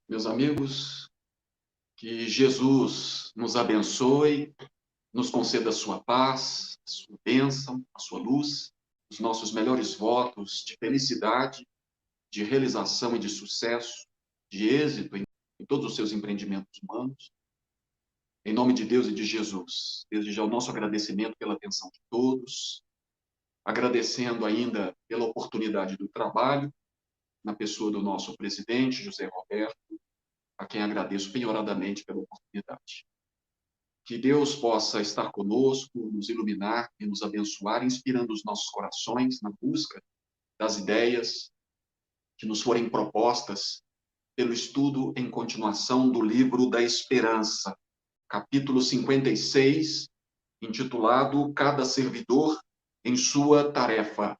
Meus amigos, que Jesus nos abençoe, nos conceda a sua paz, a sua bênção, a sua luz, os nossos melhores votos de felicidade, de realização e de sucesso, de êxito em todos os seus empreendimentos humanos. Em nome de Deus e de Jesus, desde já o nosso agradecimento pela atenção de todos, agradecendo ainda pela oportunidade do trabalho, na pessoa do nosso presidente, José Roberto, a quem agradeço penhoradamente pela oportunidade. Que Deus possa estar conosco, nos iluminar e nos abençoar, inspirando os nossos corações na busca das ideias que nos forem propostas pelo estudo em continuação do livro da Esperança, capítulo 56, intitulado Cada Servidor em Sua Tarefa.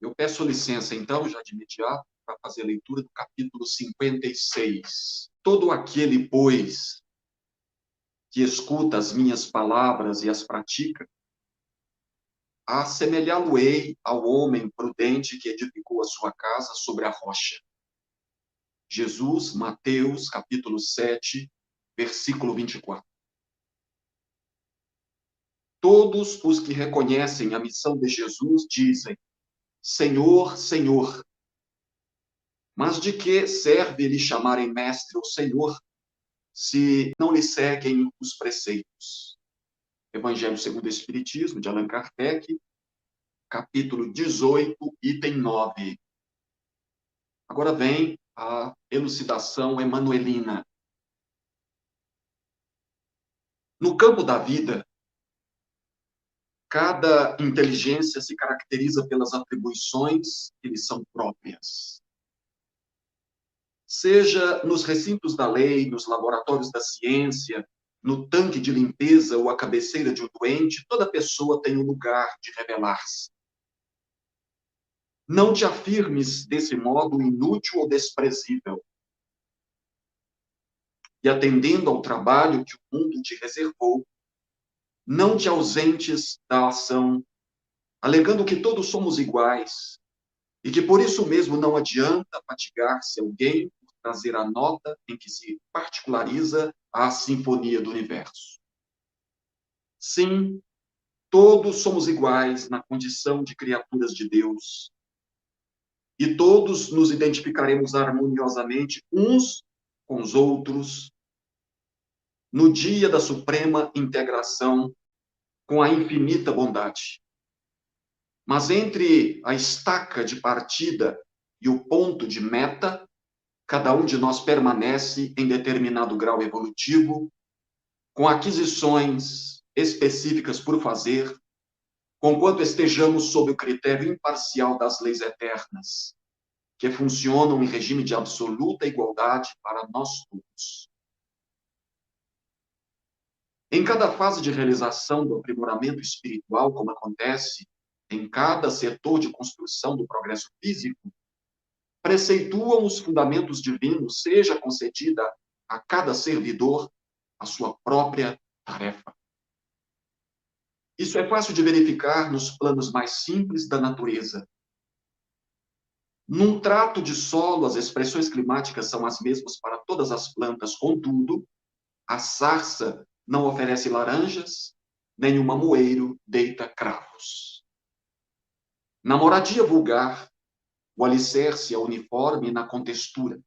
Eu peço licença, então, já de imediato, para fazer a leitura do capítulo 56. Todo aquele, pois, que escuta as minhas palavras e as pratica, assemelhá-lo-ei ao homem prudente que edificou a sua casa sobre a rocha. Jesus, Mateus, capítulo 7, versículo 24. Todos os que reconhecem a missão de Jesus dizem: Senhor, Senhor. Mas de que serve lhe chamarem mestre ou Senhor, se não lhe seguem os preceitos? Evangelho segundo o Espiritismo, de Allan Kardec, capítulo 18, item 9. Agora vem a elucidação emanuelina. No campo da vida, cada inteligência se caracteriza pelas atribuições que lhe são próprias. Seja nos recintos da lei, nos laboratórios da ciência, no tanque de limpeza ou a cabeceira de um doente, toda pessoa tem um lugar de revelar-se. Não te afirmes desse modo inútil ou desprezível. E atendendo ao trabalho que o mundo te reservou, não te ausentes da ação, alegando que todos somos iguais e que por isso mesmo não adianta fatigar-se alguém por trazer a nota em que se particulariza a sinfonia do universo. Sim, todos somos iguais na condição de criaturas de Deus e todos nos identificaremos harmoniosamente uns com os outros no dia da suprema integração com a infinita bondade. Mas entre a estaca de partida e o ponto de meta, cada um de nós permanece em determinado grau evolutivo, com aquisições específicas por fazer, conquanto estejamos sob o critério imparcial das leis eternas, que funcionam em regime de absoluta igualdade para nós todos. Em cada fase de realização do aprimoramento espiritual, como acontece em cada setor de construção do progresso físico, preceituam os fundamentos divinos, seja concedida a cada servidor a sua própria tarefa. Isso é fácil de verificar nos planos mais simples da natureza. Num trato de solo, as expressões climáticas são as mesmas para todas as plantas, contudo, a sarça não oferece laranjas, nem o mamoeiro deita cravos. Na moradia vulgar, o alicerce é uniforme na contextura,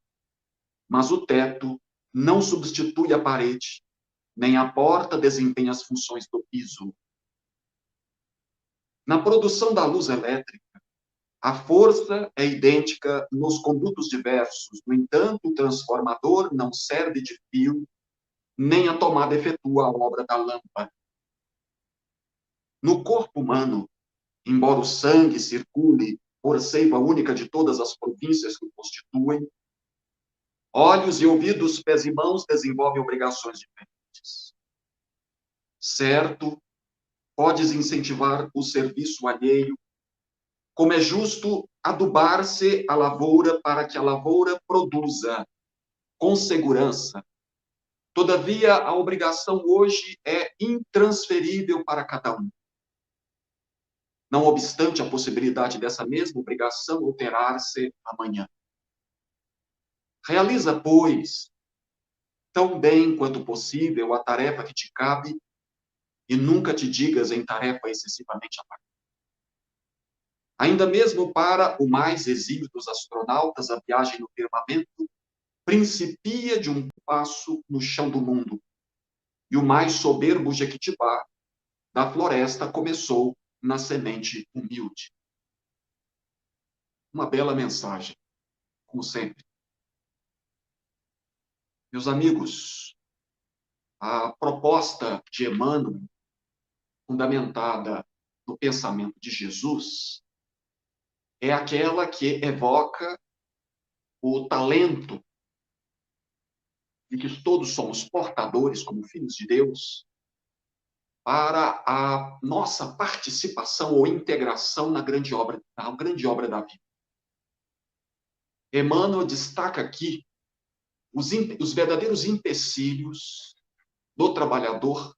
mas o teto não substitui a parede, nem a porta desempenha as funções do piso. Na produção da luz elétrica, a força é idêntica nos condutos diversos, no entanto, o transformador não serve de fio, nem a tomada efetua a obra da lâmpada. No corpo humano, embora o sangue circule por seiva única de todas as províncias que o constituem, olhos e ouvidos, pés e mãos desenvolvem obrigações diferentes. Certo, podes incentivar o serviço alheio, como é justo adubar-se a lavoura para que a lavoura produza com segurança. Todavia, a obrigação hoje é intransferível para cada um. Não obstante a possibilidade dessa mesma obrigação alterar-se amanhã. Realiza, pois, tão bem quanto possível a tarefa que te cabe e nunca te digas em tarefa excessivamente abarcada. Ainda mesmo para o mais exímio dos astronautas, a viagem no firmamento principia de um passo no chão do mundo, e o mais soberbo Jequitibá da floresta começou na semente humilde. Uma bela mensagem, como sempre. Meus amigos, a proposta de Emmanuel, fundamentada no pensamento de Jesus, é aquela que evoca o talento de que todos somos portadores como filhos de Deus para a nossa participação ou integração na grande obra da vida. Emmanuel destaca aqui os verdadeiros empecilhos do trabalhador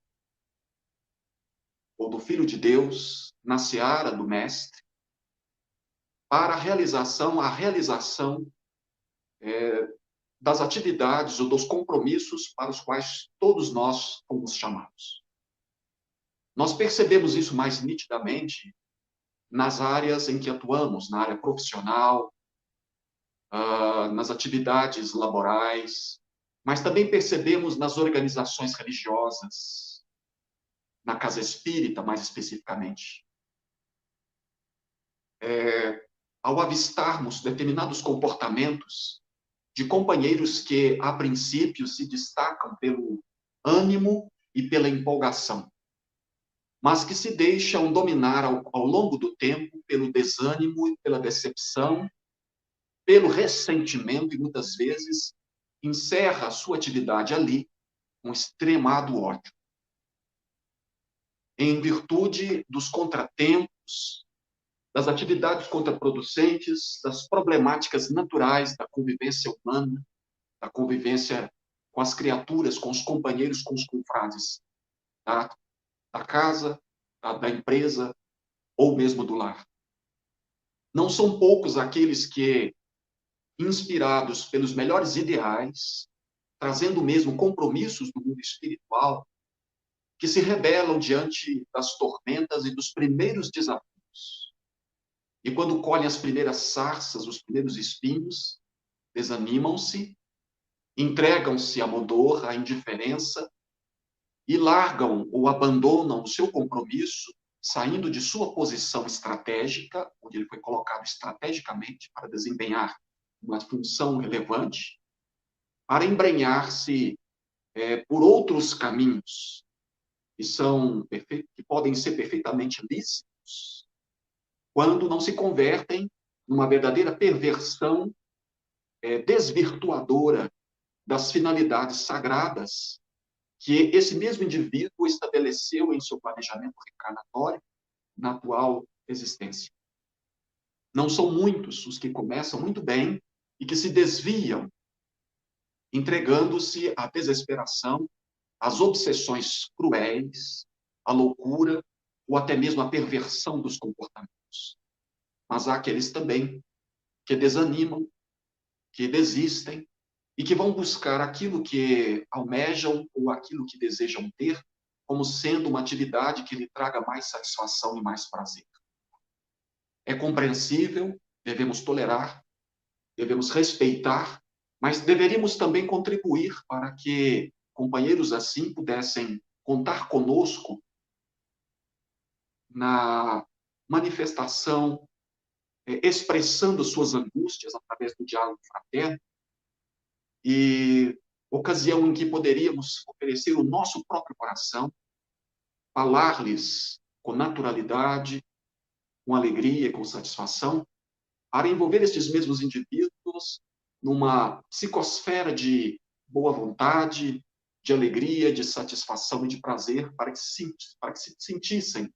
ou do filho de Deus na seara do mestre para a realização das atividades ou dos compromissos para os quais todos nós fomos chamados. Nós percebemos isso mais nitidamente nas áreas em que atuamos, na área profissional, nas atividades laborais, mas também percebemos nas organizações religiosas, na casa espírita, mais especificamente. Ao avistarmos determinados comportamentos de companheiros que, a princípio, se destacam pelo ânimo e pela empolgação, mas que se deixam dominar ao longo do tempo pelo desânimo e pela decepção, pelo ressentimento e, muitas vezes, encerra a sua atividade ali com extremado ódio. Em virtude dos contratempos, das atividades contraproducentes, das problemáticas naturais da convivência humana, da convivência com as criaturas, com os companheiros, com os confrades, tá? Da casa, da empresa ou mesmo do lar. Não são poucos aqueles que, inspirados pelos melhores ideais, trazendo mesmo compromissos do mundo espiritual, que se rebelam diante das tormentas e dos primeiros desafios. E quando colhem as primeiras sarças, os primeiros espinhos, desanimam-se, entregam-se à modorra, à indiferença, e largam ou abandonam o seu compromisso, saindo de sua posição estratégica, onde ele foi colocado estrategicamente para desempenhar uma função relevante, para embrenhar-se por outros caminhos que podem ser perfeitamente lícitos, quando não se convertem numa verdadeira perversão desvirtuadora das finalidades sagradas que esse mesmo indivíduo estabeleceu em seu planejamento reencarnatório na atual existência. Não são muitos os que começam muito bem e que se desviam, entregando-se à desesperação, às obsessões cruéis, à loucura ou até mesmo à perversão dos comportamentos. Mas há aqueles também que desanimam, que desistem e que vão buscar aquilo que almejam ou aquilo que desejam ter como sendo uma atividade que lhe traga mais satisfação e mais prazer. É compreensível, devemos tolerar, devemos respeitar, mas deveríamos também contribuir para que companheiros assim pudessem contar conosco na manifestação, expressando suas angústias através do diálogo fraterno, e ocasião em que poderíamos oferecer o nosso próprio coração, falar-lhes com naturalidade, com alegria, com satisfação, para envolver estes mesmos indivíduos numa psicosfera de boa vontade, de alegria, de satisfação e de prazer, para que se sentissem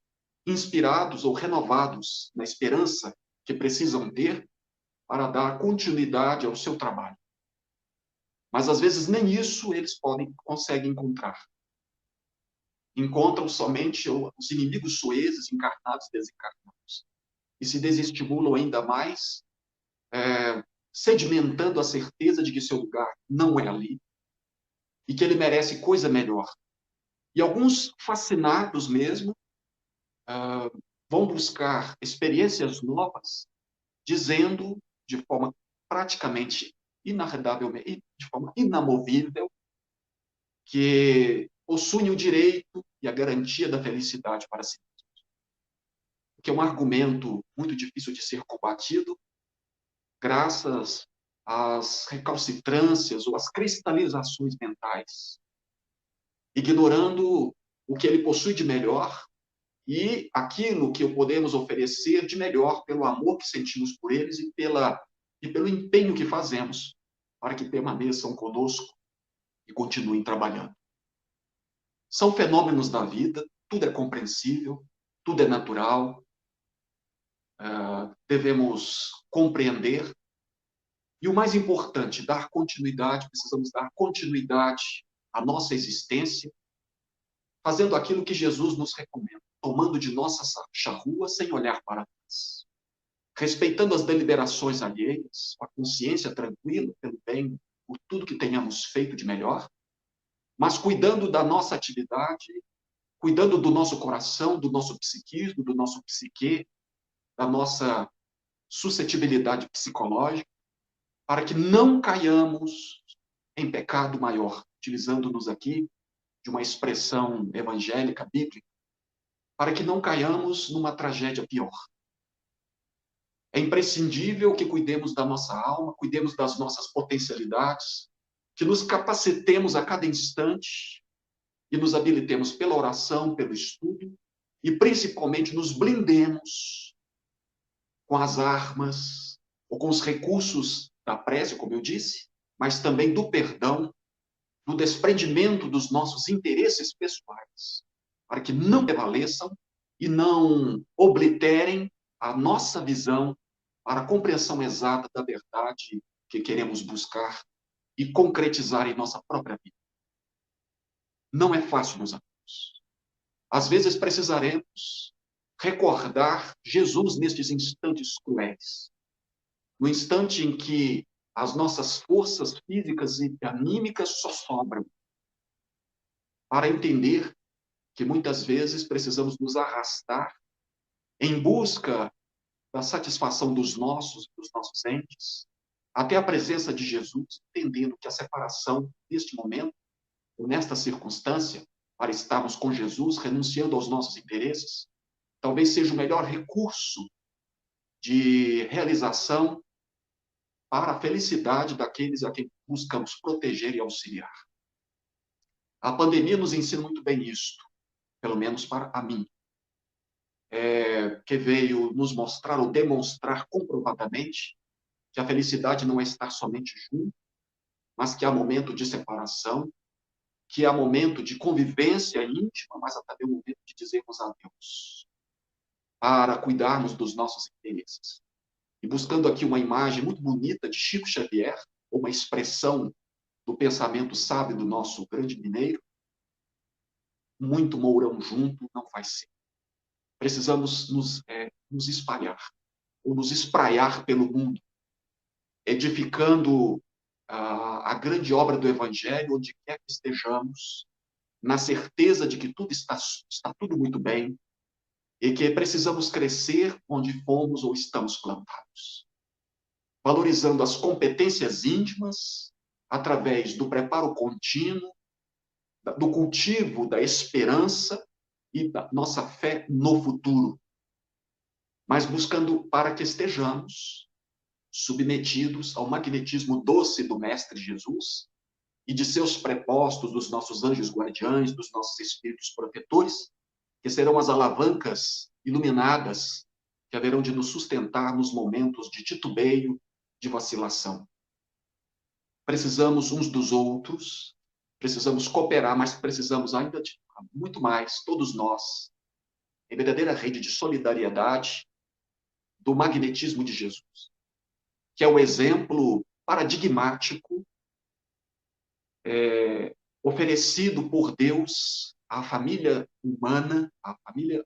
inspirados ou renovados na esperança que precisam ter para dar continuidade ao seu trabalho. Mas, às vezes, nem isso eles conseguem encontrar. Encontram somente os inimigos soeses, encarnados e desencarnados. E se desestimulam ainda mais, sedimentando a certeza de que seu lugar não é ali e que ele merece coisa melhor. E alguns fascinados mesmo vão buscar experiências novas, dizendo de forma praticamente inarredavelmente, de forma inamovível, que possuem o direito e a garantia da felicidade para si. Que é um argumento muito difícil de ser combatido, graças às recalcitrâncias ou às cristalizações mentais, ignorando o que ele possui de melhor e aquilo que podemos oferecer de melhor pelo amor que sentimos por eles e pelo empenho que fazemos para que permaneçam conosco e continuem trabalhando. São fenômenos da vida, tudo é compreensível, tudo é natural, devemos compreender. E o mais importante, dar continuidade, precisamos dar continuidade à nossa existência, fazendo aquilo que Jesus nos recomenda, tomando de nossa charrua sem olhar para trás, respeitando as deliberações alheias, com a consciência tranquila pelo bem, por tudo que tenhamos feito de melhor, mas cuidando da nossa atividade, cuidando do nosso coração, do nosso psiquismo, do nosso psique, da nossa suscetibilidade psicológica, para que não caiamos em pecado maior, utilizando-nos aqui de uma expressão evangélica, bíblica, para que não caiamos numa tragédia pior. É imprescindível que cuidemos da nossa alma, cuidemos das nossas potencialidades, que nos capacitemos a cada instante e nos habilitemos pela oração, pelo estudo e principalmente nos blindemos com as armas ou com os recursos da prece, como eu disse, mas também do perdão, do desprendimento dos nossos interesses pessoais, para que não prevaleçam e não obliterem a nossa visão para a compreensão exata da verdade que queremos buscar e concretizar em nossa própria vida. Não é fácil, meus amigos. Às vezes precisaremos recordar Jesus nestes instantes cruéis, no instante em que as nossas forças físicas e anímicas só sobram, para entender que muitas vezes precisamos nos arrastar em busca da satisfação dos nossos entes, até a presença de Jesus, entendendo que a separação neste momento, ou nesta circunstância, para estarmos com Jesus, renunciando aos nossos interesses, talvez seja o melhor recurso de realização para a felicidade daqueles a quem buscamos proteger e auxiliar. A pandemia nos ensina muito bem isto, pelo menos para a mim, que veio nos mostrar ou demonstrar comprovadamente que a felicidade não é estar somente junto, mas que há momento de separação, que há momento de convivência íntima, mas há também o momento de dizermos adeus, para cuidarmos dos nossos interesses. E buscando aqui uma imagem muito bonita de Chico Xavier, uma expressão do pensamento sábio do nosso grande mineiro, muito mourão junto não faz ser. Precisamos nos espalhar, ou nos espraiar pelo mundo, edificando a grande obra do Evangelho, onde quer que estejamos, na certeza de que tudo está tudo muito bem e que precisamos crescer onde fomos ou estamos plantados. Valorizando as competências íntimas, através do preparo contínuo, do cultivo da esperança e da nossa fé no futuro, mas buscando para que estejamos submetidos ao magnetismo doce do Mestre Jesus e de seus prepostos, dos nossos anjos guardiães, dos nossos espíritos protetores, que serão as alavancas iluminadas que haverão de nos sustentar nos momentos de titubeio, de vacilação. Precisamos uns dos outros, precisamos cooperar, mas precisamos ainda de muito mais, todos nós, em verdadeira rede de solidariedade do magnetismo de Jesus, que é o exemplo paradigmático oferecido por Deus à família humana, à família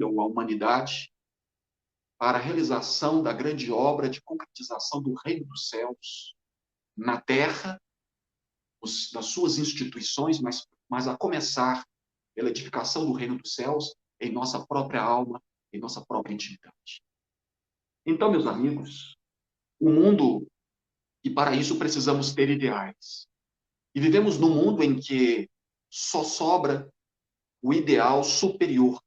ou à humanidade, para a realização da grande obra de concretização do reino dos céus na terra, das suas instituições, mas a começar pela edificação do reino dos céus em nossa própria alma, em nossa própria intimidade. Então, meus amigos, o mundo, e para isso precisamos ter ideais. E vivemos num mundo em que só sobra o ideal superior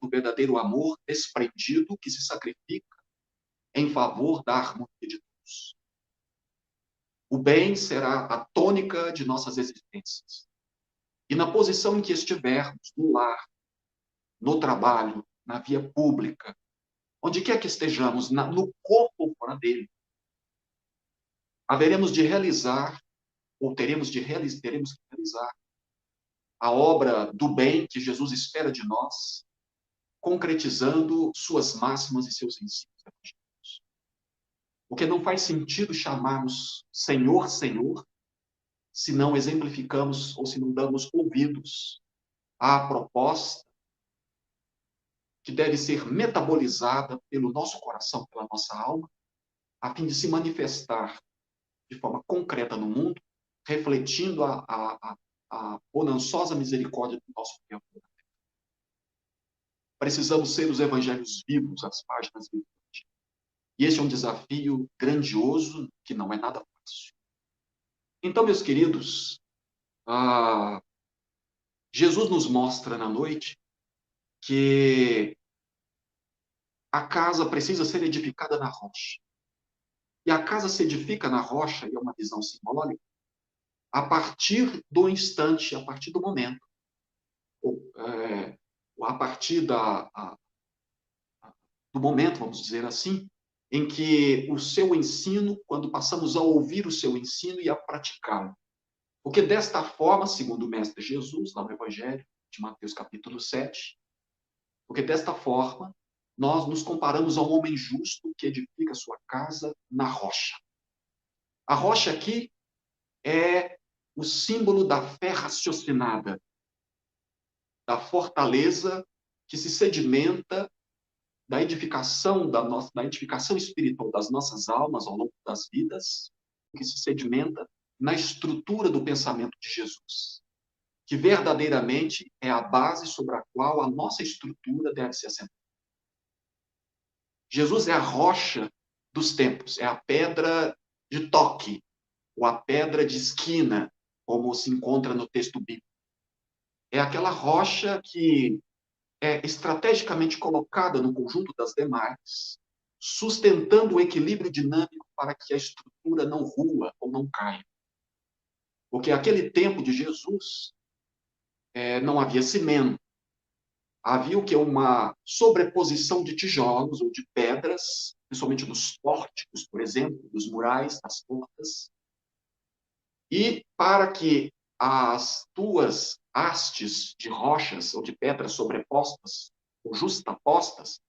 do verdadeiro amor desprendido que se sacrifica em favor da harmonia de todos. O bem será a tônica de nossas existências. E na posição em que estivermos, no lar, no trabalho, na via pública, onde quer que estejamos, no corpo ou fora dele, haveremos de realizar, ou teremos que realizar, a obra do bem que Jesus espera de nós, concretizando suas máximas e seus ensinos evangélicos. Porque não faz sentido chamarmos Senhor, Senhor, se não exemplificamos ou se não damos ouvidos à proposta que deve ser metabolizada pelo nosso coração, pela nossa alma, a fim de se manifestar de forma concreta no mundo, refletindo a bonançosa misericórdia do nosso Deus. Precisamos ser os evangelhos vivos, as páginas vivas. E esse é um desafio grandioso, que não é nada fácil. Então, meus queridos, Jesus nos mostra na noite que a casa precisa ser edificada na rocha. E a casa se edifica na rocha, e é uma visão simbólica, a partir do instante, a partir do momento, a partir do momento, vamos dizer assim, em que o seu ensino, quando passamos a ouvir o seu ensino e a praticá-lo. Porque desta forma, segundo o Mestre Jesus, lá no Evangelho de Mateus capítulo 7, porque desta forma, nós nos comparamos a um homem justo que edifica sua casa na rocha. A rocha aqui é o símbolo da fé raciocinada, da fortaleza que se sedimenta da edificação da edificação espiritual das nossas almas ao longo das vidas, que se sedimenta na estrutura do pensamento de Jesus, que verdadeiramente é a base sobre a qual a nossa estrutura deve se assentar. Jesus é a rocha dos tempos, é a pedra de toque, ou a pedra de esquina, como se encontra no texto bíblico. É aquela rocha que é estrategicamente colocada no conjunto das demais, sustentando o equilíbrio dinâmico para que a estrutura não rua ou não caia. Porque aquele tempo de Jesus não havia cimento, havia o que? Uma sobreposição de tijolos ou de pedras, principalmente nos pórticos, por exemplo, dos murais, das portas. E para que as duas hastes de rochas ou de pedras sobrepostas ou justapostas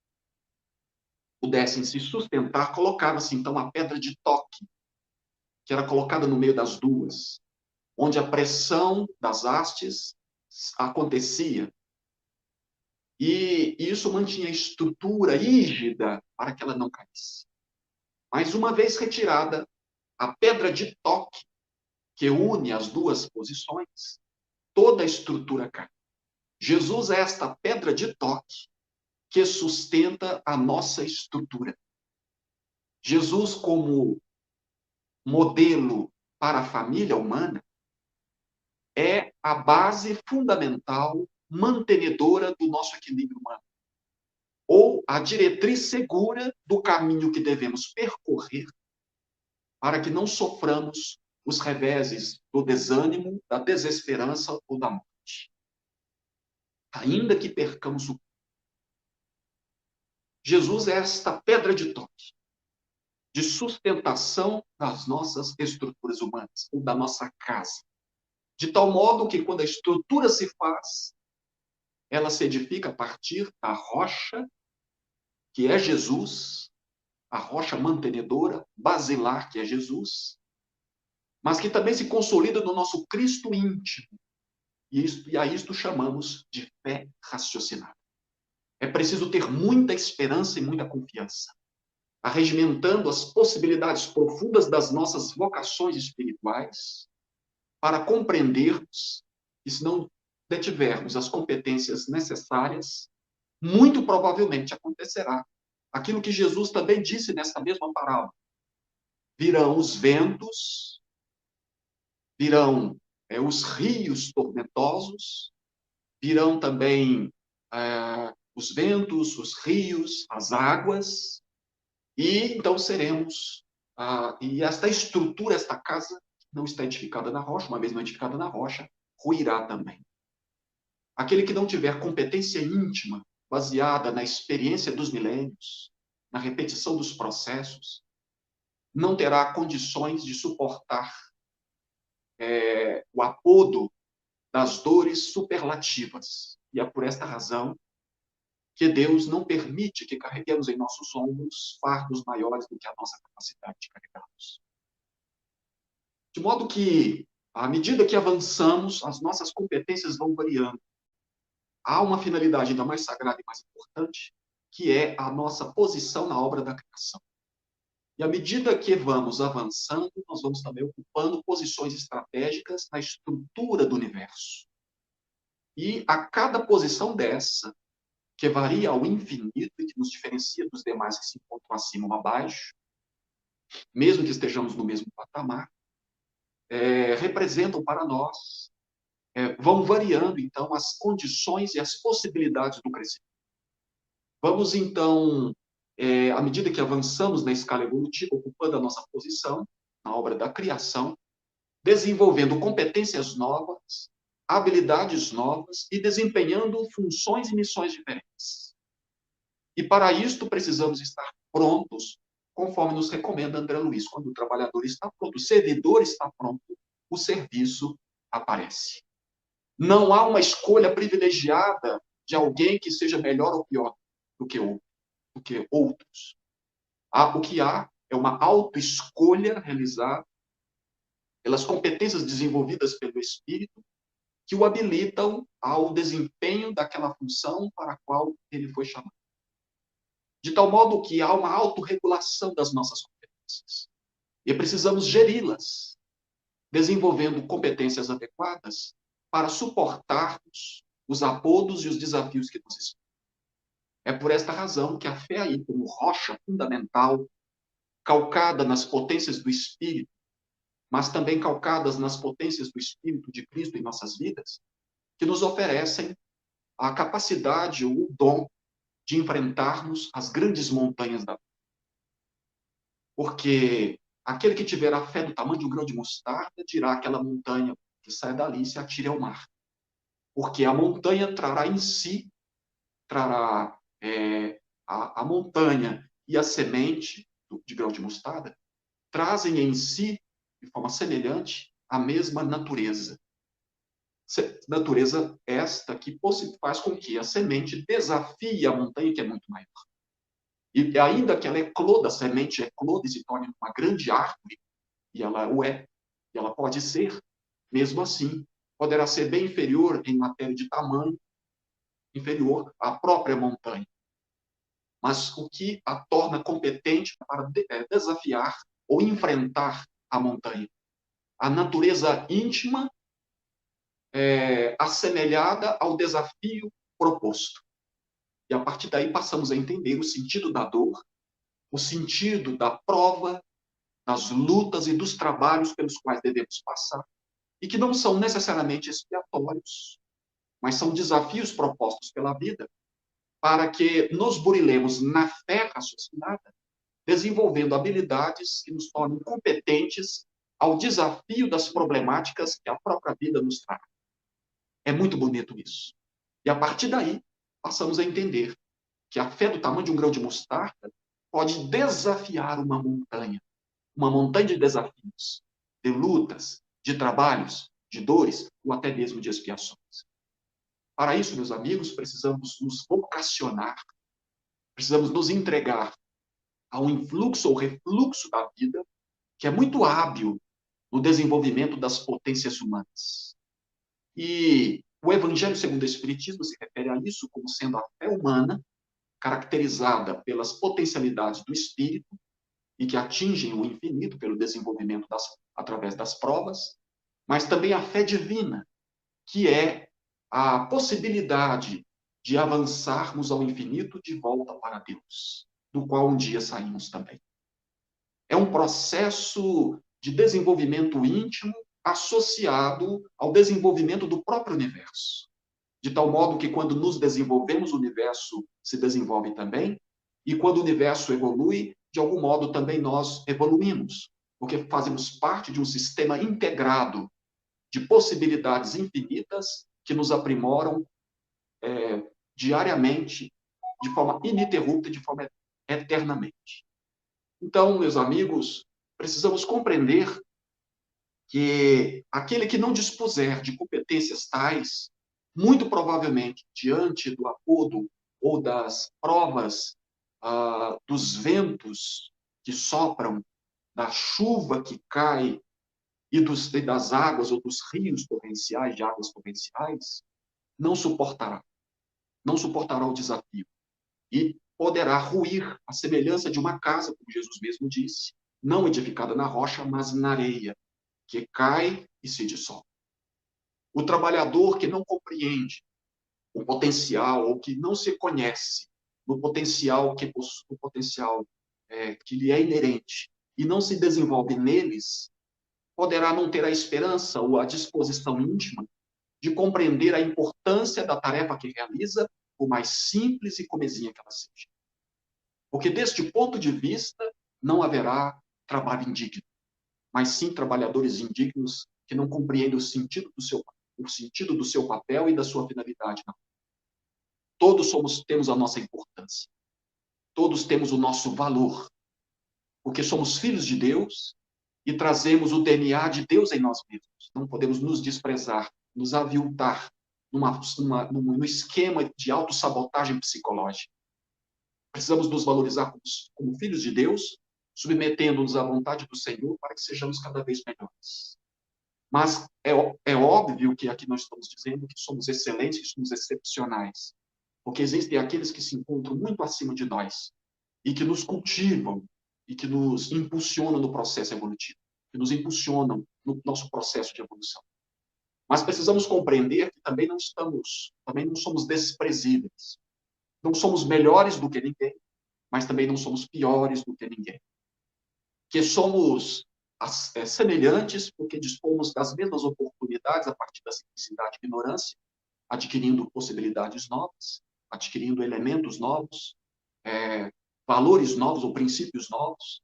pudessem se sustentar, colocava-se então a pedra de toque, que era colocada no meio das duas, onde a pressão das hastes acontecia. E isso mantinha a estrutura rígida para que ela não caísse. Mas uma vez retirada a pedra de toque, que une as duas posições, toda a estrutura cai. Jesus é esta pedra de toque que sustenta a nossa estrutura. Jesus, como modelo para a família humana, é a base fundamental, mantenedora do nosso equilíbrio humano. Ou a diretriz segura do caminho que devemos percorrer para que não soframos os reveses do desânimo, da desesperança ou da morte. Ainda que percamos o... Jesus é esta pedra de toque, de sustentação das nossas estruturas humanas, ou da nossa casa. De tal modo que quando a estrutura se faz, ela se edifica a partir da rocha, que é Jesus, a rocha mantenedora, basilar, que é Jesus, mas que também se consolida no nosso Cristo íntimo. E a isto chamamos de fé raciocinada. É preciso ter muita esperança e muita confiança, arregimentando as possibilidades profundas das nossas vocações espirituais, para compreendermos que, se não detivermos as competências necessárias, muito provavelmente acontecerá aquilo que Jesus também disse nessa mesma parábola. Virão os ventos, virão os rios tormentosos, virão também os ventos, os rios, as águas, e então seremos. E esta estrutura, esta casa, não está edificada na rocha, uma vez não edificada na rocha, ruirá também. Aquele que não tiver competência íntima, baseada na experiência dos milênios, na repetição dos processos, não terá condições de suportar o apodo das dores superlativas. E é por esta razão que Deus não permite que carreguemos em nossos ombros fardos maiores do que a nossa capacidade de carregá-los. De modo que, à medida que avançamos, as nossas competências vão variando. Há uma finalidade ainda mais sagrada e mais importante, que é a nossa posição na obra da criação. E à medida que vamos avançando, nós vamos também ocupando posições estratégicas na estrutura do universo. E a cada posição dessa, que varia ao infinito e que nos diferencia dos demais que se encontram acima ou abaixo, mesmo que estejamos no mesmo patamar, representam para nós, vão variando, então, as condições e as possibilidades do crescimento. Vamos, então, à medida que avançamos na escala evolutiva, ocupando a nossa posição na obra da criação, desenvolvendo competências novas, habilidades novas e desempenhando funções e missões diferentes. E para isto precisamos estar prontos, conforme nos recomenda André Luiz. Quando o trabalhador está pronto, o servidor está pronto, o serviço aparece. Não há uma escolha privilegiada de alguém que seja melhor ou pior do que outros. O que há é uma autoescolha realizada pelas competências desenvolvidas pelo Espírito, que o habilitam ao desempenho daquela função para a qual ele foi chamado. De tal modo que há uma autorregulação das nossas competências. E precisamos geri-las, desenvolvendo competências adequadas para suportarmos os apodos e os desafios que nos esperam. É por esta razão que a fé aí, como rocha fundamental, calcada nas potências do Espírito, mas também calcadas nas potências do Espírito de Cristo em nossas vidas, que nos oferecem a capacidade ou o dom de enfrentarmos as grandes montanhas da vida. Porque aquele que tiver a fé do tamanho de um grão de mostarda dirá aquela montanha que sai dali e se atire ao mar. Porque a montanha trará em si, a montanha e a semente de grão de mostarda trazem em si, de forma semelhante, a mesma natureza. Natureza esta que faz com que a semente desafie a montanha, que é muito maior. E ainda que ela ecloda, a semente ecloda e se torne uma grande árvore, e ela o é, e ela pode ser, mesmo assim, poderá ser bem inferior em matéria de tamanho, inferior à própria montanha. Mas o que a torna competente para desafiar ou enfrentar a montanha? A natureza íntima assemelhada ao desafio proposto. E a partir daí passamos a entender o sentido da dor, o sentido da prova, das lutas e dos trabalhos pelos quais devemos passar, e que não são necessariamente expiatórios, mas são desafios propostos pela vida para que nos burilemos na fé raciocinada, desenvolvendo habilidades que nos tornem competentes ao desafio das problemáticas que a própria vida nos traz. É muito bonito isso. E a partir daí, passamos a entender que a fé do tamanho de um grão de mostarda pode desafiar uma montanha de desafios, de lutas, de trabalhos, de dores ou até mesmo de expiações. Para isso, meus amigos, precisamos nos vocacionar, precisamos nos entregar ao influxo ou refluxo da vida, que é muito hábil no desenvolvimento das potências humanas. E O Evangelho segundo o Espiritismo se refere a isso como sendo a fé humana, caracterizada pelas potencialidades do espírito e que atingem o infinito pelo desenvolvimento através das provas, mas também a fé divina, que é a possibilidade de avançarmos ao infinito de volta para Deus, do qual um dia saímos também. É um processo de desenvolvimento íntimo associado ao desenvolvimento do próprio universo. De tal modo que, quando nos desenvolvemos, o universo se desenvolve também, e quando o universo evolui, de algum modo também nós evoluímos, porque fazemos parte de um sistema integrado de possibilidades infinitas que nos aprimoram diariamente, de forma ininterrupta, de forma eternamente. Então, meus amigos, precisamos compreender que aquele que não dispuser de competências tais, muito provavelmente, diante do apodo ou das provas, dos ventos que sopram, da chuva que cai e das águas ou dos rios torrenciais, de águas torrenciais, não suportará. Não suportará o desafio. E poderá ruir a semelhança de uma casa, como Jesus mesmo disse, não edificada na rocha, mas na areia, que cai e se dissolve. O trabalhador que não compreende o potencial, ou que não se conhece no potencial que possui, o potencial que lhe é inerente, e não se desenvolve neles, poderá não ter a esperança ou a disposição íntima de compreender a importância da tarefa que realiza, por mais simples e comezinha que ela seja. Porque, deste ponto de vista, não haverá trabalho indigno, mas sim trabalhadores indignos que não compreendem o sentido do seu papel e da sua finalidade. Não. Todos temos a nossa importância. Todos temos o nosso valor, porque somos filhos de Deus e trazemos o DNA de Deus em nós mesmos. Não podemos nos desprezar, nos aviltar num esquema de autossabotagem psicológica. Precisamos nos valorizar como filhos de Deus, submetendo-nos à vontade do Senhor para que sejamos cada vez melhores. Mas é óbvio que aqui nós estamos dizendo que somos excelentes, que somos excepcionais, porque existem aqueles que se encontram muito acima de nós e que nos cultivam e que nos impulsionam no processo evolutivo, que nos impulsionam no nosso processo de evolução. Mas precisamos compreender que também não somos desprezíveis. Não somos melhores do que ninguém, mas também não somos piores do que ninguém. Que somos semelhantes porque dispomos das mesmas oportunidades a partir da simplicidade e ignorância, adquirindo possibilidades novas, adquirindo elementos novos, valores novos ou princípios novos,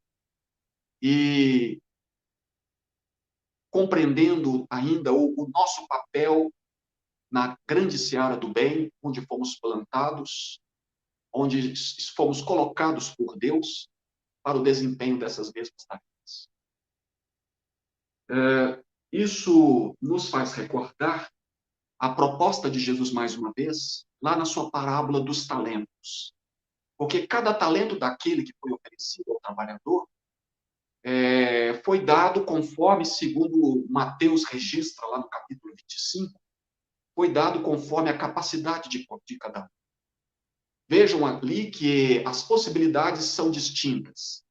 e compreendendo ainda o nosso papel na grande seara do bem, onde fomos plantados, onde fomos colocados por Deus para o desempenho dessas mesmas tarefas. Isso nos faz recordar a proposta de Jesus, mais uma vez, lá na sua parábola dos talentos. Porque cada talento daquele que foi oferecido ao trabalhador foi dado conforme, segundo Mateus registra lá no capítulo 25, foi dado conforme a capacidade de cada um. Vejam ali que as possibilidades são distintas.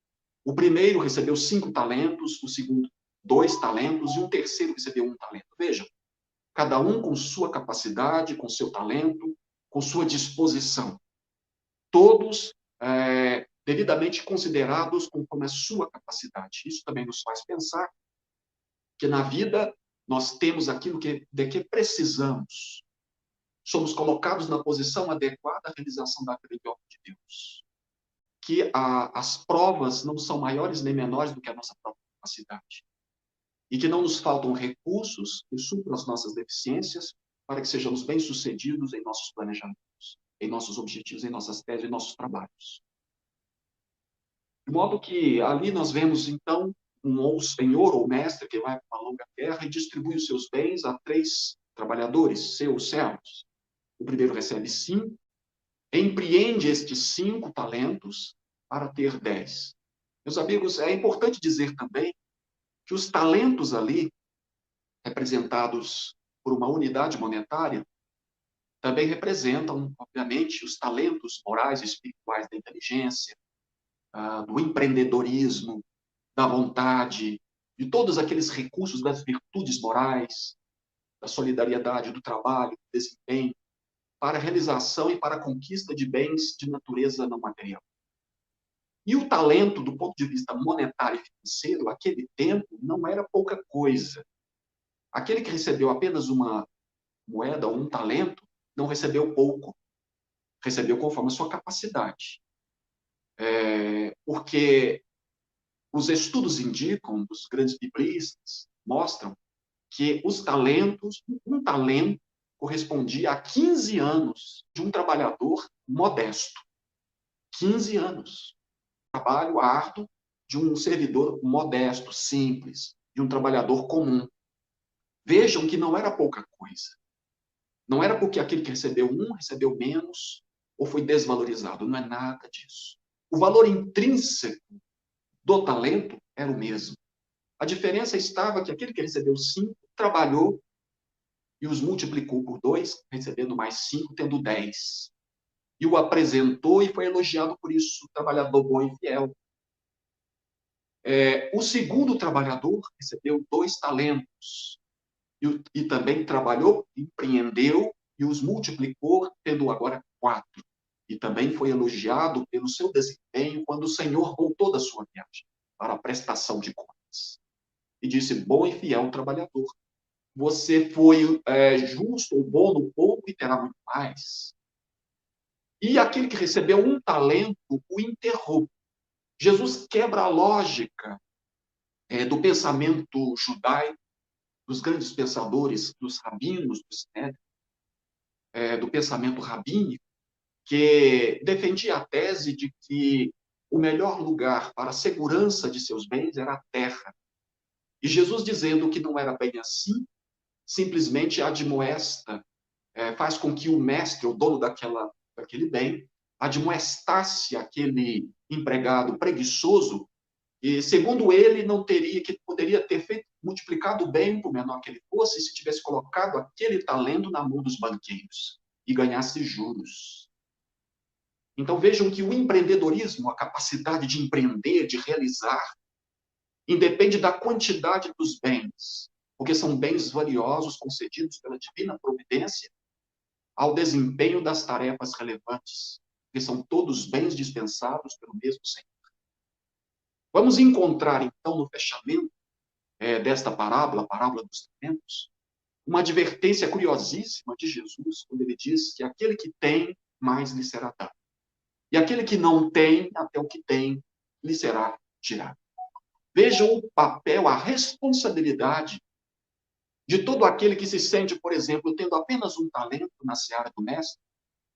O primeiro recebeu 5 talentos, o segundo 2 talentos e o terceiro recebeu 1 talento. Vejam, cada um com sua capacidade, com seu talento, com sua disposição. Todos devidamente considerados conforme a sua capacidade. Isso também nos faz pensar que na vida nós temos aquilo de que precisamos. Somos colocados na posição adequada à realização da grande obra de Deus. Que as provas não são maiores nem menores do que a nossa própria capacidade. E que não nos faltam recursos que supram as nossas deficiências para que sejamos bem-sucedidos em nossos planejamentos, em nossos objetivos, em nossas teses, em nossos trabalhos. De modo que ali nós vemos, então, um senhor ou mestre que vai para uma longa guerra e distribui os seus bens a 3 trabalhadores, seus servos. O primeiro recebe 5, empreende estes 5 talentos para ter 10. Meus amigos, é importante dizer também que os talentos ali, representados por uma unidade monetária, também representam, obviamente, os talentos morais e espirituais da inteligência, do empreendedorismo, da vontade, de todos aqueles recursos das virtudes morais, da solidariedade, do trabalho, do desempenho, para a realização e para a conquista de bens de natureza não material. E o talento, do ponto de vista monetário e financeiro, naquele tempo, não era pouca coisa. Aquele que recebeu apenas uma moeda ou um talento, não recebeu pouco, recebeu conforme a sua capacidade. Porque os estudos indicam, os grandes biblistas mostram que os talentos, um talento correspondia a 15 anos de um trabalhador modesto. 15 anos. Trabalho árduo de um servidor modesto, simples, de um trabalhador comum. Vejam que não era pouca coisa. Não era porque aquele que recebeu recebeu menos ou foi desvalorizado. Não é nada disso. O valor intrínseco do talento era o mesmo. A diferença estava que aquele que recebeu 5 trabalhou e os multiplicou por 2, recebendo mais 5, tendo 10. E o apresentou e foi elogiado por isso, trabalhador bom e fiel. O segundo trabalhador recebeu 2 talentos e também trabalhou, empreendeu e os multiplicou, tendo agora 4. E também foi elogiado pelo seu desempenho quando o Senhor voltou da sua viagem para a prestação de contas. E disse, bom e fiel trabalhador. Você foi justo ou bom no pouco e terá muito mais. E aquele que recebeu um talento o enterrou. Jesus quebra a lógica do pensamento judaico, dos grandes pensadores, dos rabinos, do pensamento rabínico, que defendia a tese de que o melhor lugar para a segurança de seus bens era a terra. E Jesus dizendo que não era bem assim, simplesmente admoesta, faz com que o mestre, o dono daquele bem, admoestasse aquele empregado preguiçoso, e segundo ele, não teria, que poderia ter feito, multiplicado o bem, por menor que ele fosse, se tivesse colocado aquele talento na mão dos banqueiros e ganhasse juros. Então vejam que o empreendedorismo, a capacidade de empreender, de realizar, independe da quantidade dos bens, porque são bens valiosos concedidos pela divina providência ao desempenho das tarefas relevantes, que são todos bens dispensados pelo mesmo Senhor. Vamos encontrar, então, no fechamento desta parábola, a parábola dos talentos, uma advertência curiosíssima de Jesus, quando ele diz que aquele que tem, mais lhe será dado. E aquele que não tem, até o que tem, lhe será tirado. Vejam o papel, a responsabilidade de todo aquele que se sente, por exemplo, tendo apenas um talento na seara do mestre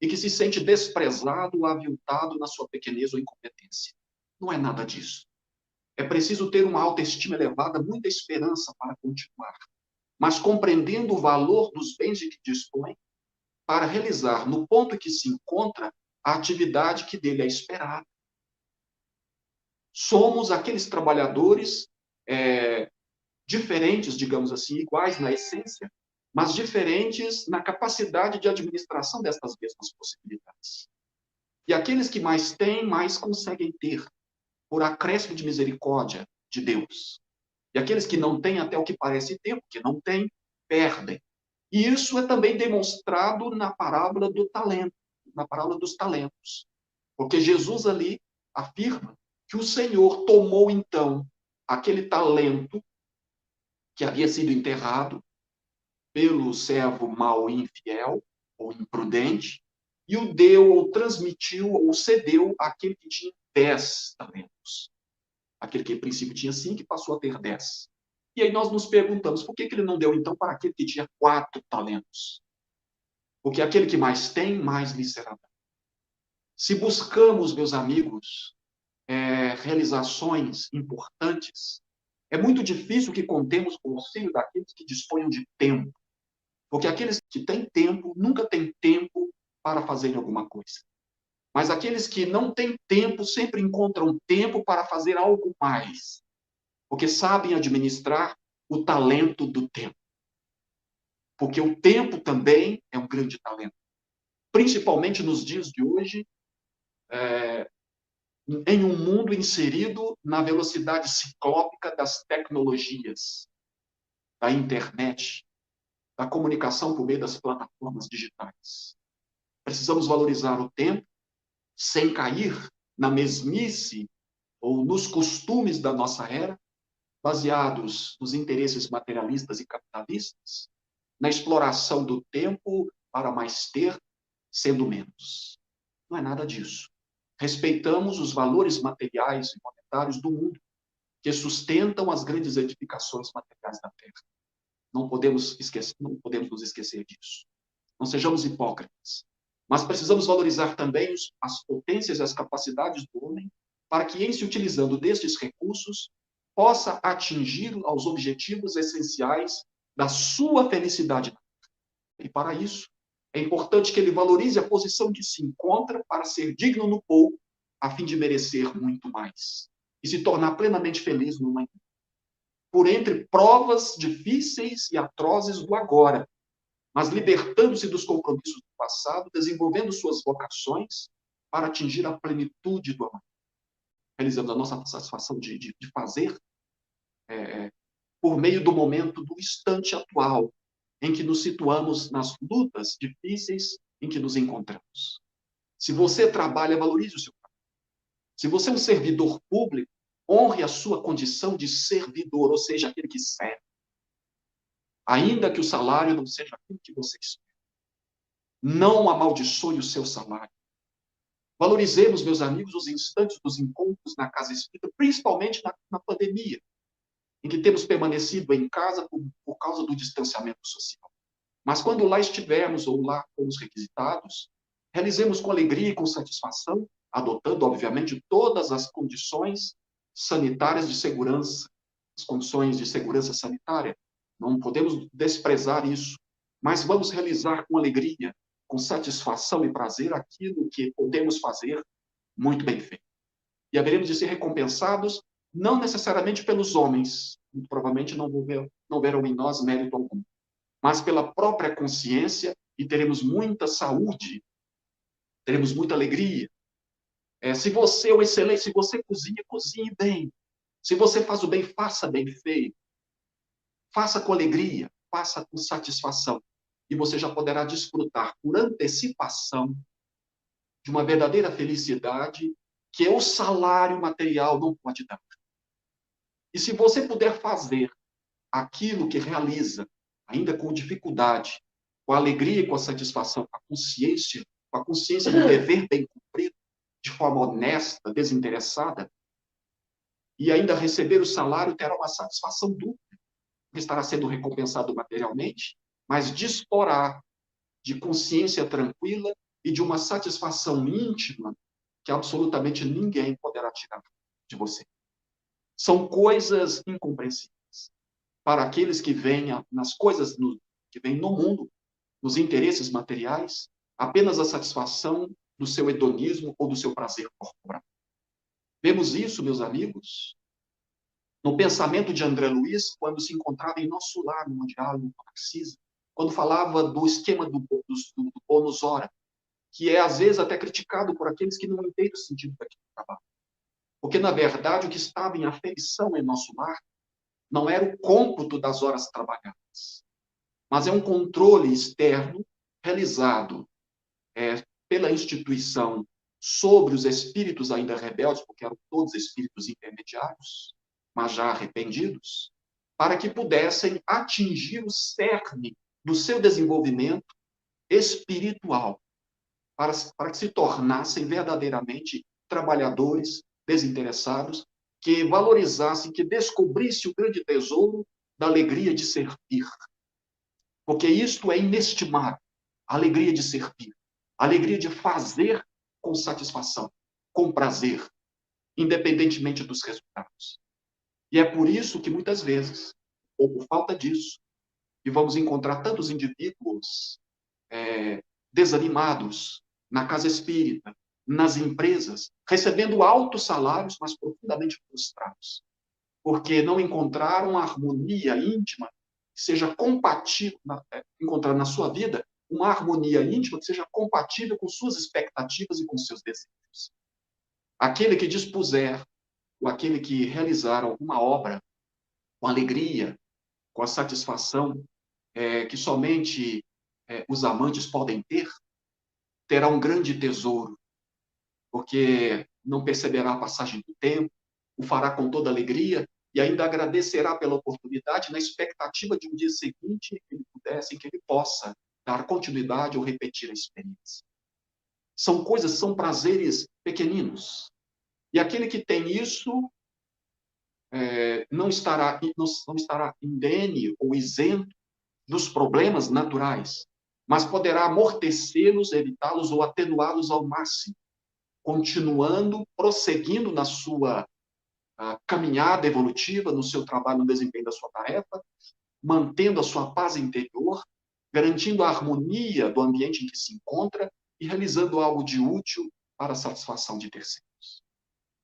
e que se sente desprezado, aviltado na sua pequenez ou incompetência. Não é nada disso. É preciso ter uma autoestima elevada, muita esperança para continuar, mas compreendendo o valor dos bens de que dispõe para realizar, no ponto em que se encontra, a atividade que dele é esperada. Somos aqueles trabalhadores diferentes, digamos assim, iguais na essência, mas diferentes na capacidade de administração destas mesmas possibilidades. E aqueles que mais têm, mais conseguem ter, por acréscimo de misericórdia de Deus. E aqueles que não têm, até o que parece ter, porque não têm, perdem. E isso é também demonstrado na parábola do talento, na parábola dos talentos. Porque Jesus ali afirma que o Senhor tomou, então, aquele talento que havia sido enterrado pelo servo mau e infiel, ou imprudente, e o deu, ou transmitiu, ou cedeu àquele que tinha 10 talentos. Aquele que, em princípio, tinha 5 e passou a ter 10. E aí nós nos perguntamos, por que ele não deu, então, para aquele que tinha 4 talentos? Porque aquele que mais tem, mais lhe será dado. Se buscamos, meus amigos, realizações importantes, é muito difícil que contemos com o auxílio daqueles que disponham de tempo. Porque aqueles que têm tempo, nunca têm tempo para fazerem alguma coisa. Mas aqueles que não têm tempo, sempre encontram tempo para fazer algo mais. Porque sabem administrar o talento do tempo. Porque o tempo também é um grande talento. principalmente nos dias de hoje, em um mundo inserido na velocidade ciclópica das tecnologias, da internet, da comunicação por meio das plataformas digitais. Precisamos valorizar o tempo sem cair na mesmice ou nos costumes da nossa era, baseados nos interesses materialistas e capitalistas, na exploração do tempo para mais ter, sendo menos. Não é nada disso. Respeitamos os valores materiais e monetários do mundo, que sustentam as grandes edificações materiais da Terra. Não podemos nos esquecer disso. Não sejamos hipócritas. Mas precisamos valorizar também as potências e as capacidades do homem, para que, em se utilizando destes recursos, possa atingir aos objetivos essenciais da sua felicidade. E para isso, é importante que ele valorize a posição que se encontra para ser digno no pouco, a fim de merecer muito mais. E se tornar plenamente feliz no amanhã. Por entre provas difíceis e atrozes do agora, mas libertando-se dos compromissos do passado, desenvolvendo suas vocações para atingir a plenitude do amanhã. Realizando a nossa satisfação de fazer por meio do momento, do instante atual, em que nos situamos nas lutas difíceis em que nos encontramos. Se você trabalha, valorize o seu trabalho. Se você é um servidor público, honre a sua condição de servidor, ou seja, aquele que serve. Ainda que o salário não seja aquilo que você espera. Não amaldiçoe o seu salário. Valorizemos, meus amigos, os instantes dos encontros na casa espírita, principalmente na pandemia, em que temos permanecido em casa por causa do distanciamento social. Mas quando lá estivermos ou lá fomos requisitados, realizemos com alegria e com satisfação, adotando, obviamente, todas as condições sanitárias de segurança, as condições de segurança sanitária. Não podemos desprezar isso, mas vamos realizar com alegria, com satisfação e prazer aquilo que podemos fazer muito bem feito. E haveremos de ser recompensados não necessariamente pelos homens, provavelmente não verão em nós mérito algum, mas pela própria consciência, e teremos muita saúde, teremos muita alegria. Se você é o excelente, se você cozinha, cozinhe bem. Se você faz o bem, faça bem feito. Faça com alegria, faça com satisfação. E você já poderá desfrutar por antecipação de uma verdadeira felicidade que o salário material não pode dar. E se você puder fazer aquilo que realiza, ainda com dificuldade, com a alegria e com a satisfação, com a consciência do dever bem cumprido, de forma honesta, desinteressada, e ainda receber o salário, terá uma satisfação dupla, que estará sendo recompensado materialmente, mas disporá de consciência tranquila e de uma satisfação íntima que absolutamente ninguém poderá tirar de você. São coisas incompreensíveis para aqueles que veem nas coisas que vêm no mundo, nos interesses materiais, apenas a satisfação do seu hedonismo ou do seu prazer corporal. Vemos isso, meus amigos, no pensamento de André Luiz, quando se encontrava em nosso lar, no diálogo com Narcisa, quando falava do esquema do bônus hora, que é, às vezes, até criticado por aqueles que não entendem o sentido daquele trabalho. Porque, na verdade, o que estava em aferição em nosso lar não era o cômputo das horas trabalhadas, mas é um controle externo realizado pela instituição sobre os espíritos ainda rebeldes, porque eram todos espíritos intermediários, mas já arrependidos, para que pudessem atingir o cerne do seu desenvolvimento espiritual, para que se tornassem verdadeiramente trabalhadores desinteressados, que valorizassem, que descobrissem o grande tesouro da alegria de servir. Porque isto é inestimável, a alegria de servir, a alegria de fazer com satisfação, com prazer, independentemente dos resultados. E é por isso que, muitas vezes, ou por falta disso, que vamos encontrar tantos indivíduos desanimados na casa espírita, nas empresas, recebendo altos salários, mas profundamente frustrados, porque não encontraram a harmonia íntima que seja compatível, encontrar na sua vida uma harmonia íntima que seja compatível com suas expectativas e com seus desejos. Aquele que dispuser, ou aquele que realizar alguma obra com alegria, com a satisfação que somente os amantes podem ter, terá um grande tesouro, porque não perceberá a passagem do tempo, o fará com toda alegria e ainda agradecerá pela oportunidade na expectativa de um dia seguinte em que ele possa dar continuidade ou repetir a experiência. São coisas, são prazeres pequeninos. E aquele que tem isso não estará indene ou isento dos problemas naturais, mas poderá amortecê-los, evitá-los ou atenuá-los ao máximo, continuando, prosseguindo na sua caminhada evolutiva, no seu trabalho, no desempenho da sua tarefa, mantendo a sua paz interior, garantindo a harmonia do ambiente em que se encontra e realizando algo de útil para a satisfação de terceiros.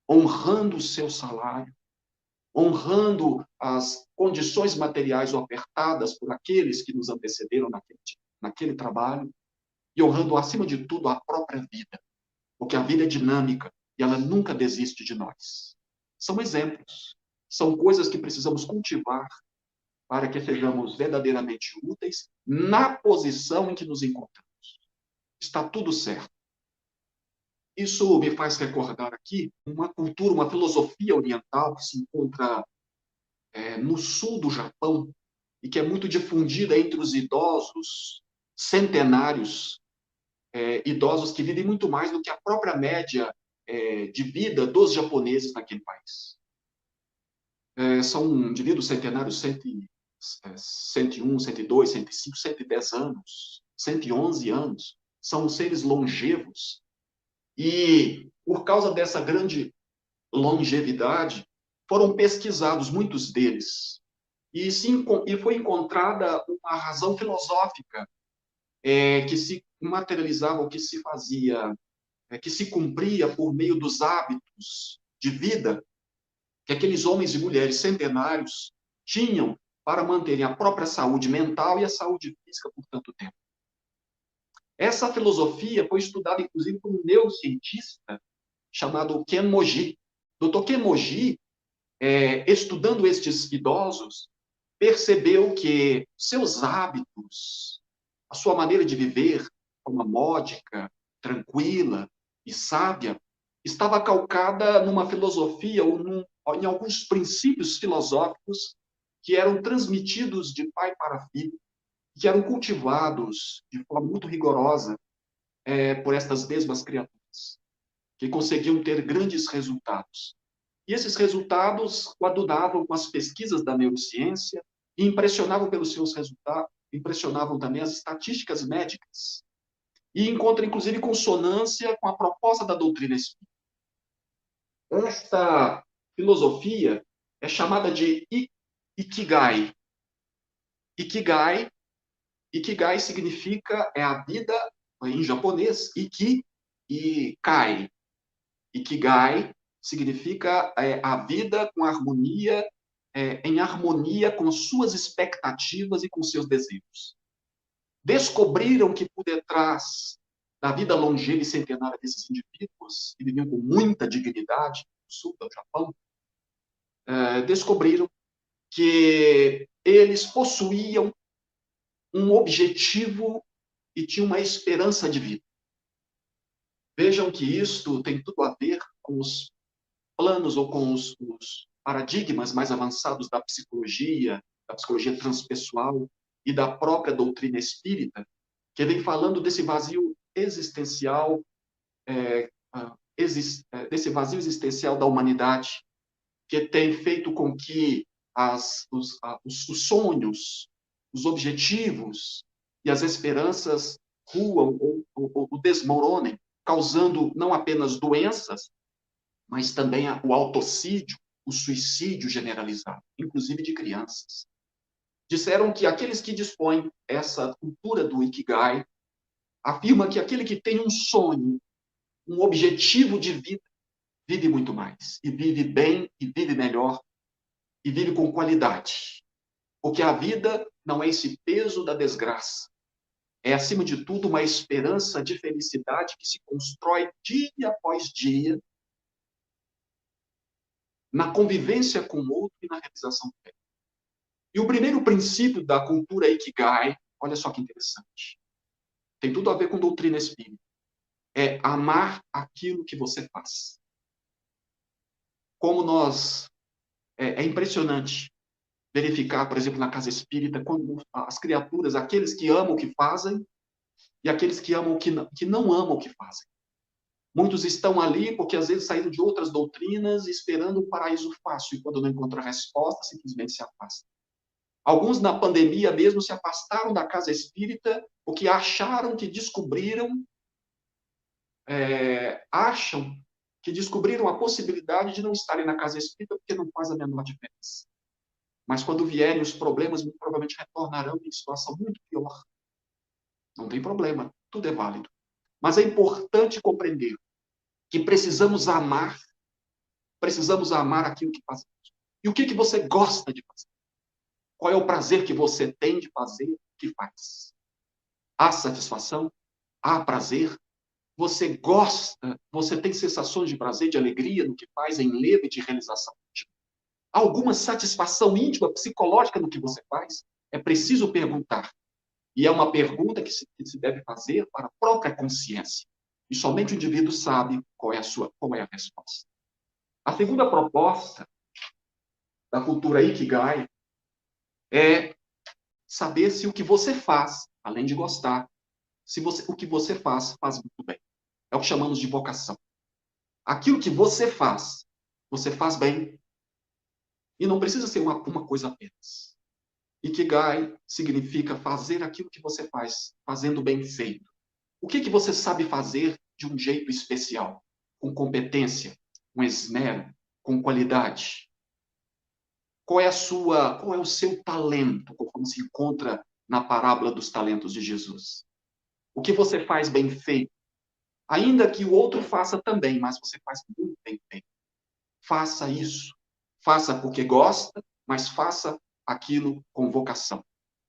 Honrando o seu salário, honrando as condições materiais ofertadas por aqueles que nos antecederam naquele trabalho, e honrando, acima de tudo, a própria vida, porque a vida é dinâmica e ela nunca desiste de nós. São exemplos, são coisas que precisamos cultivar para que sejamos verdadeiramente úteis na posição em que nos encontramos. Está tudo certo. Isso me faz recordar aqui uma cultura, uma filosofia oriental que se encontra no sul do Japão e que é muito difundida entre os idosos centenários, idosos que vivem muito mais do que a própria média de vida dos japoneses naquele país. São indivíduos centenários, 101, 102, 105, 110 anos, 111 anos. São seres longevos. E, por causa dessa grande longevidade, foram pesquisados muitos deles. E foi encontrada uma razão filosófica que se materializava, ou que se fazia, que se cumpria por meio dos hábitos de vida que aqueles homens e mulheres centenários tinham para manterem a própria saúde mental e a saúde física por tanto tempo. Essa filosofia foi estudada, inclusive, por um neurocientista chamado Ken Moji. Dr. Ken Moji, estudando estes idosos, percebeu que seus hábitos, a sua maneira de viver, de forma módica, tranquila e sábia, estava calcada numa filosofia ou em alguns princípios filosóficos que eram transmitidos de pai para filho, que eram cultivados de forma muito rigorosa por estas mesmas criaturas, que conseguiam ter grandes resultados. E esses resultados coadunavam com as pesquisas da neurociência e impressionavam pelos seus resultados, impressionavam também as estatísticas médicas. E encontra, inclusive, consonância com a proposta da doutrina espírita. Esta filosofia é chamada de Ikigai. Ikigai significa a vida, em japonês, Iki e Kai. Ikigai significa a vida com harmonia, em harmonia com suas expectativas e com seus desejos. Descobriram que por detrás da vida longeva e centenária desses indivíduos, que viviam com muita dignidade no sul do Japão, descobriram que eles possuíam um objetivo e tinham uma esperança de vida. Vejam que isto tem tudo a ver com os planos ou com os paradigmas mais avançados da psicologia transpessoal e da própria doutrina espírita, que vem falando desse vazio existencial, desse vazio existencial da humanidade, que tem feito com que os sonhos, os objetivos e as esperanças ruam ou desmoronem, causando não apenas doenças, mas também o autocídio, o suicídio generalizado, inclusive de crianças. Disseram que aqueles que dispõem essa cultura do Ikigai afirma que aquele que tem um sonho, um objetivo de vida, vive muito mais, e vive bem, e vive melhor, e vive com qualidade. Porque a vida não é esse peso da desgraça, é, acima de tudo, uma esperança de felicidade que se constrói dia após dia na convivência com o outro e na realização do bem. E o primeiro princípio da cultura Ikigai, olha só que interessante, tem tudo a ver com doutrina espírita, é amar aquilo que você faz. Como nós... É impressionante verificar, por exemplo, na casa espírita, quando as criaturas, aqueles que amam o que fazem e aqueles que amam que não amam o que fazem. Muitos estão ali porque às vezes saíram de outras doutrinas esperando um paraíso fácil e quando não encontram a resposta, simplesmente se afastam. Alguns na pandemia mesmo se afastaram da casa espírita porque acharam que acham que descobriram a possibilidade de não estarem na casa espírita porque não faz a menor diferença. Mas quando vierem os problemas, muito provavelmente retornarão em situação muito pior. Não tem problema, tudo é válido. Mas é importante compreender que precisamos amar aquilo que fazemos. E o que você gosta de fazer? Qual é o prazer que você tem de fazer o que faz? Há satisfação? Há prazer? Você gosta? Você tem sensações de prazer, de alegria no que faz, em leve de realização? Há alguma satisfação íntima, psicológica no que você faz? É preciso perguntar. E é uma pergunta que se deve fazer para a própria consciência. E somente o indivíduo sabe qual é a resposta. A segunda proposta da cultura Ikigai é saber se o que você faz, além de gostar, o que você faz muito bem. É o que chamamos de vocação. Aquilo que você faz bem, e não precisa ser uma coisa apenas. Ikigai significa fazer aquilo que você faz, fazendo bem feito. O que você sabe fazer de um jeito especial, com competência, com esmero, com qualidade? Qual é o seu talento, como se encontra na parábola dos talentos de Jesus? O que você faz bem feito? Ainda que o outro faça também, mas você faz muito bem feito. Faça isso. Faça porque gosta, mas faça aquilo com vocação.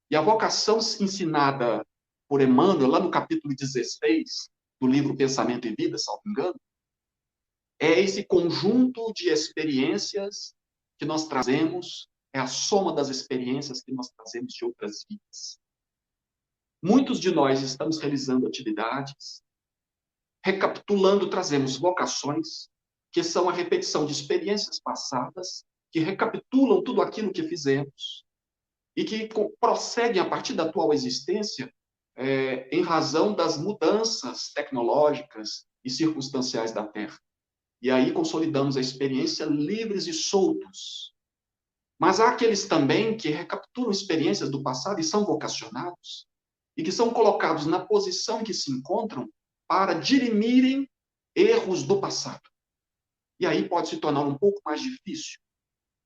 E a vocação ensinada por Emmanuel, lá no capítulo 16 do livro Pensamento e Vida, salvo engano, é esse conjunto de experiências que nós trazemos, é a soma das experiências que nós trazemos de outras vidas. Muitos de nós estamos realizando atividades, recapitulando, trazemos vocações, que são a repetição de experiências passadas, que recapitulam tudo aquilo que fizemos, e que prosseguem a partir da atual existência em razão das mudanças tecnológicas e circunstanciais da Terra. E aí consolidamos a experiência livres e soltos. Mas há aqueles também que recapitulam experiências do passado e são vocacionados, e que são colocados na posição em que se encontram para dirimirem erros do passado. E aí pode se tornar um pouco mais difícil.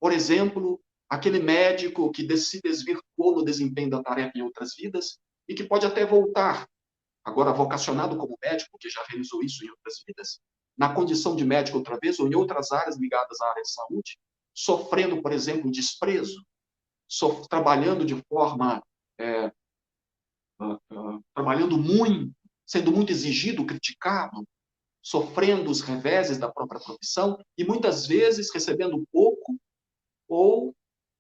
Por exemplo, aquele médico que se desvirtuou no desempenho da tarefa em outras vidas e que pode até voltar, agora vocacionado como médico, porque já realizou isso em outras vidas, na condição de médico outra vez, ou em outras áreas ligadas à área de saúde, sofrendo, por exemplo, desprezo, trabalhando de forma... trabalhando muito, sendo muito exigido, criticado, sofrendo os reveses da própria profissão e muitas vezes recebendo pouco ou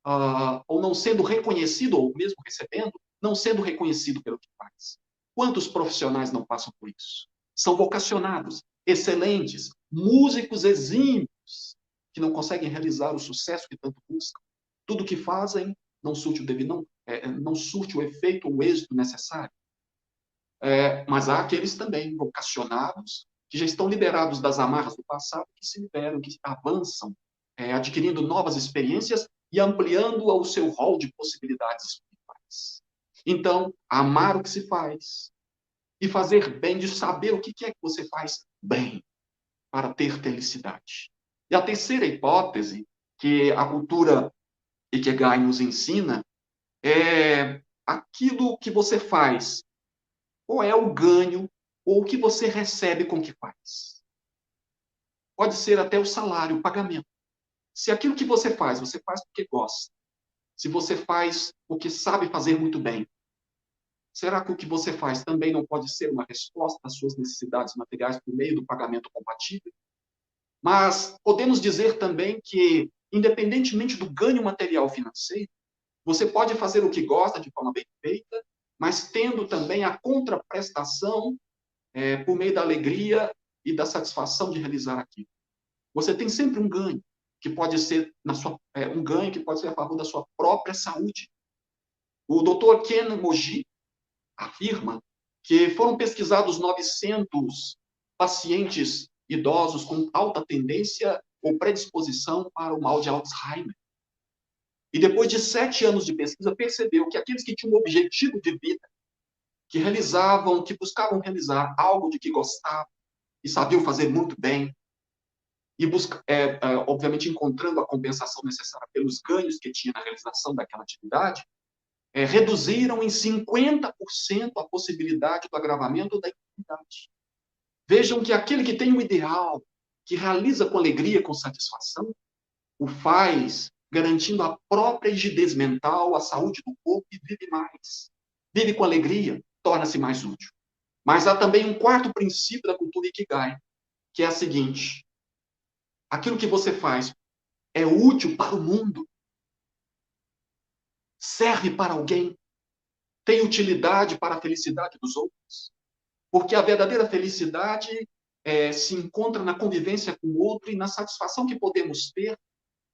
não sendo reconhecido, ou mesmo recebendo, não sendo reconhecido pelo que faz. Quantos profissionais não passam por isso? São vocacionados, excelentes, músicos exímios, que não conseguem realizar o sucesso que tanto buscam. Tudo que fazem não surte não surte o efeito ou o êxito necessário. Mas há aqueles também vocacionados que já estão liberados das amarras do passado, que se liberam, que avançam, adquirindo novas experiências e ampliando o seu rol de possibilidades espirituais. Então, amar o que se faz e fazer bem, de saber o que é que você faz bem para ter felicidade. E a terceira hipótese que a cultura Ikigai nos ensina é aquilo que você faz, ou é o ganho, ou o que você recebe com o que faz. Pode ser até o salário, o pagamento. Se aquilo que você faz porque gosta. Se você faz porque sabe fazer muito bem. Será que o que você faz também não pode ser uma resposta às suas necessidades materiais por meio do pagamento compatível? Mas podemos dizer também que, independentemente do ganho material financeiro, você pode fazer o que gosta de forma bem feita, mas tendo também a contraprestação por meio da alegria e da satisfação de realizar aquilo. Você tem sempre um ganho, que pode ser um ganho que pode ser a favor da sua própria saúde. O Dr. Ken Moji afirma que foram pesquisados 900 pacientes idosos com alta tendência ou predisposição para o mal de Alzheimer. E depois de 7 anos de pesquisa, percebeu que aqueles que tinham um objetivo de vida, que buscavam realizar algo de que gostavam e sabiam fazer muito bem, e obviamente encontrando a compensação necessária pelos ganhos que tinha na realização daquela atividade, reduziram em 50% a possibilidade do agravamento da enfermidade. Vejam que aquele que tem um ideal, que realiza com alegria, com satisfação, o faz garantindo a própria rigidez mental, a saúde do corpo e vive mais. Vive com alegria, torna-se mais útil. Mas há também um quarto princípio da cultura Ikigai, que é a seguinte: aquilo que você faz é útil para o mundo, serve para alguém, tem utilidade para a felicidade dos outros. Porque a verdadeira felicidade se encontra na convivência com o outro e na satisfação que podemos ter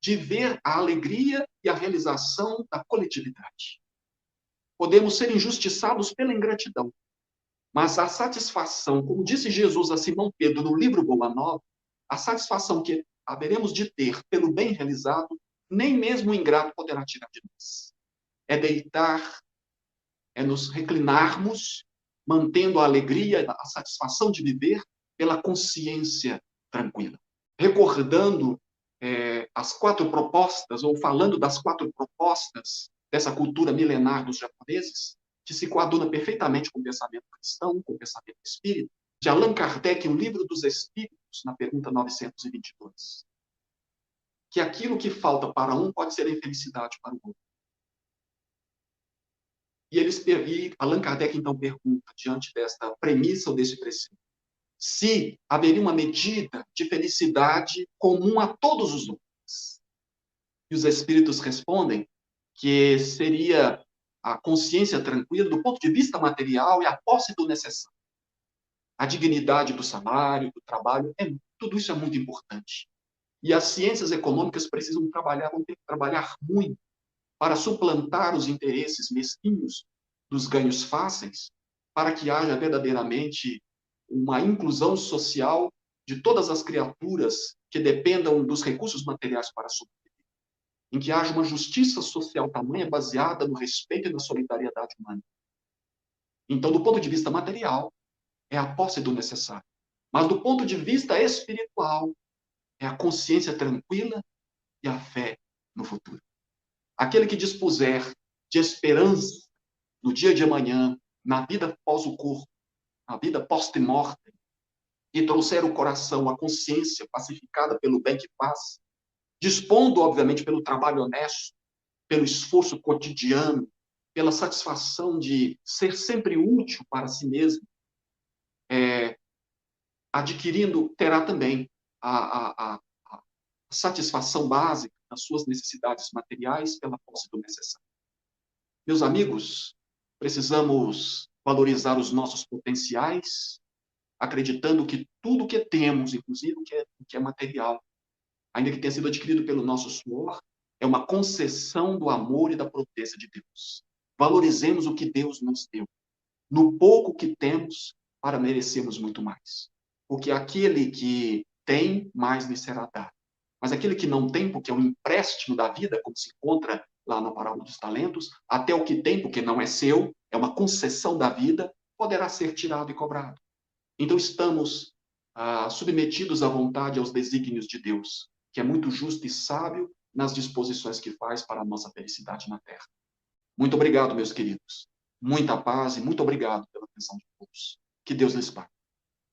de ver a alegria e a realização da coletividade. Podemos ser injustiçados pela ingratidão, mas a satisfação, como disse Jesus a Simão Pedro no livro Boa Nova, a satisfação que haveremos de ter pelo bem realizado, nem mesmo o ingrato poderá tirar de nós. É deitar, é nos reclinarmos, mantendo a alegria, a satisfação de viver pela consciência tranquila. Recordando as 4 propostas, ou falando das 4 propostas dessa cultura milenar dos japoneses, que se coaduna perfeitamente com o pensamento cristão, com o pensamento espírita, de Allan Kardec, o Livro dos Espíritos, na pergunta 922. Que aquilo que falta para um pode ser a infelicidade para o outro. E Allan Kardec, então, pergunta, diante desta premissa ou desse preceito, se haveria uma medida de felicidade comum a todos os homens. E os espíritos respondem que seria a consciência tranquila do ponto de vista material e a posse do necessário. A dignidade do salário, do trabalho, tudo isso é muito importante. E as ciências econômicas vão ter que trabalhar muito para suplantar os interesses mesquinhos dos ganhos fáceis, para que haja verdadeiramente uma inclusão social de todas as criaturas que dependam dos recursos materiais para sobreviver. Em que haja uma justiça social tamanha baseada no respeito e na solidariedade humana. Então, do ponto de vista material, é a posse do necessário. Mas do ponto de vista espiritual, é a consciência tranquila e a fé no futuro. Aquele que dispuser de esperança no dia de amanhã, na vida após o corpo, na vida post-mortem, e trouxer o coração, a consciência pacificada pelo bem que faz, dispondo, obviamente, pelo trabalho honesto, pelo esforço cotidiano, pela satisfação de ser sempre útil para si mesmo, terá também a satisfação básica das suas necessidades materiais pela posse do necessário. Meus amigos, precisamos valorizar os nossos potenciais, acreditando que tudo que temos, inclusive o que é material, ainda que tenha sido adquirido pelo nosso suor, é uma concessão do amor e da providência de Deus. Valorizemos o que Deus nos deu. No pouco que temos, para merecermos muito mais. Porque aquele que tem, mais lhe será dado. Mas aquele que não tem, porque é um empréstimo da vida, como se encontra lá na parábola dos talentos, até o que tem, porque não é seu, é uma concessão da vida, poderá ser tirado e cobrado. Então estamos submetidos à vontade, aos desígnios de Deus, que é muito justo e sábio nas disposições que faz para a nossa felicidade na Terra. Muito obrigado, meus queridos. Muita paz e muito obrigado pela atenção de todos. Que Deus lhes pague.